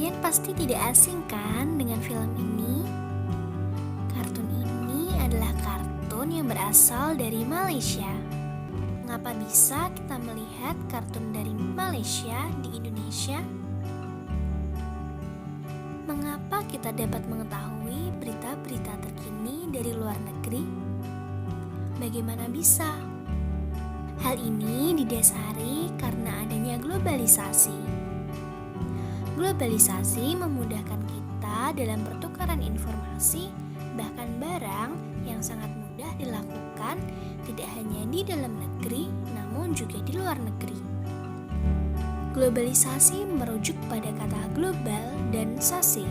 Kalian pasti tidak asing kan dengan film ini? Kartun ini adalah kartun yang berasal dari Malaysia. Mengapa bisa kita melihat kartun dari Malaysia di Indonesia? Mengapa kita dapat mengetahui berita-berita terkini dari luar negeri? Bagaimana bisa? Hal ini didasari karena adanya globalisasi. Globalisasi memudahkan kita dalam pertukaran informasi, bahkan barang yang sangat mudah dilakukan tidak hanya di dalam negeri, namun juga di luar negeri. Globalisasi merujuk pada kata global dan sasi.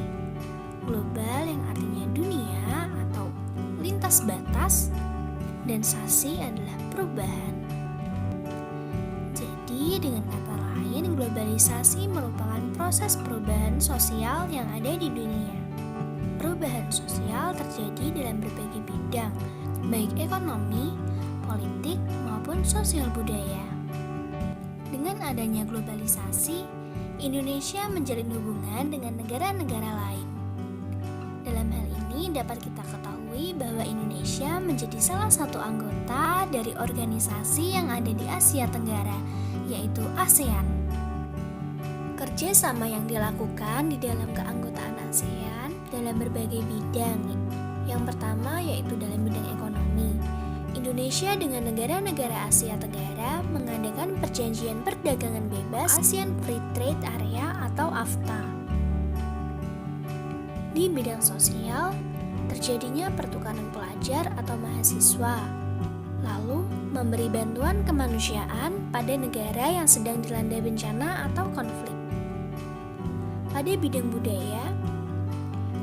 Global yang artinya dunia atau lintas batas, dan sasi adalah perubahan. Jadi dengan kata lain, globalisasi merupakan proses perubahan sosial yang ada di dunia. Perubahan sosial terjadi dalam berbagai bidang, baik ekonomi, politik, maupun sosial budaya. Dengan adanya globalisasi, Indonesia menjalin hubungan dengan negara-negara lain. Dalam hal ini dapat kita ketahui bahwa Indonesia menjadi salah satu anggota dari organisasi yang ada di Asia Tenggara, yaitu ASEAN. Kerjasama yang dilakukan di dalam keanggotaan ASEAN dalam berbagai bidang. Yang pertama yaitu dalam bidang ekonomi. Indonesia dengan negara-negara Asia Tenggara mengadakan perjanjian perdagangan bebas ASEAN Free Trade Area atau AFTA. Di bidang sosial, terjadinya pertukaran pelajar atau mahasiswa, lalu memberi bantuan kemanusiaan pada negara yang sedang dilanda bencana atau konflik. Pada bidang budaya,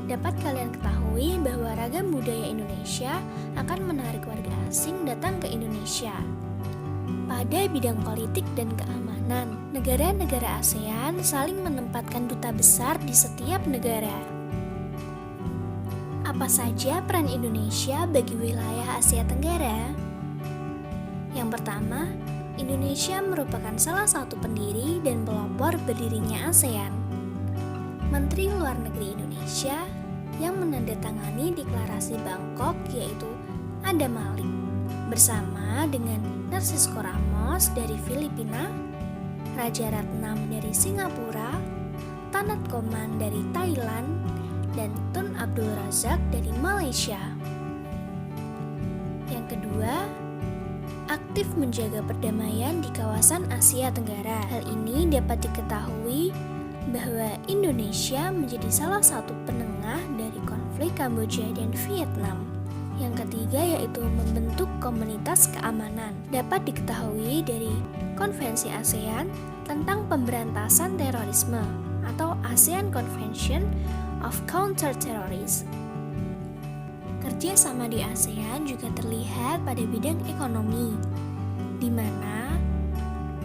dapat kalian ketahui bahwa ragam budaya Indonesia akan menarik warga asing datang ke Indonesia. Pada bidang politik dan keamanan, negara-negara ASEAN saling menempatkan duta besar di setiap negara. Apa saja peran Indonesia bagi wilayah Asia Tenggara? Yang pertama, Indonesia merupakan salah satu pendiri dan pelopor berdirinya ASEAN. Menteri Luar Negeri Indonesia yang menandatangani deklarasi Bangkok yaitu Adam Malik bersama dengan Narcisco Ramos dari Filipina, Raja Ratnam dari Singapura, Tanat Koman dari Thailand, dan Tun Abdul Razak dari Malaysia. Yang kedua, aktif menjaga perdamaian di kawasan Asia Tenggara. Hal ini dapat diketahui bahwa Indonesia menjadi salah satu penengah dari konflik Kamboja dan Vietnam. Yang ketiga yaitu membentuk komunitas keamanan. Dapat diketahui dari Konvensi ASEAN tentang pemberantasan terorisme atau ASEAN Convention of Counter-Terrorism. Kerjasama di ASEAN juga terlihat pada bidang ekonomi, di mana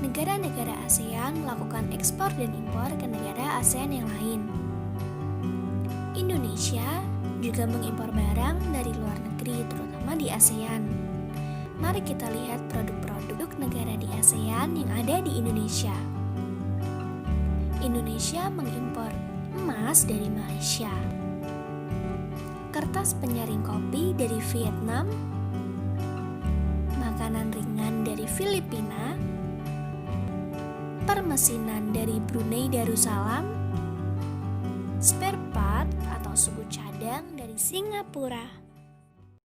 negara-negara ASEAN melakukan ekspor dan impor ke negara ASEAN yang lain. Indonesia juga mengimpor barang dari luar negeri, terutama di ASEAN. Mari kita lihat produk-produk negara di ASEAN yang ada di Indonesia. Indonesia mengimpor emas dari Malaysia, kertas penyaring kopi dari Vietnam, makanan ringan dari Filipina, permesinan dari Brunei Darussalam, spare part atau suku cadang dari Singapura.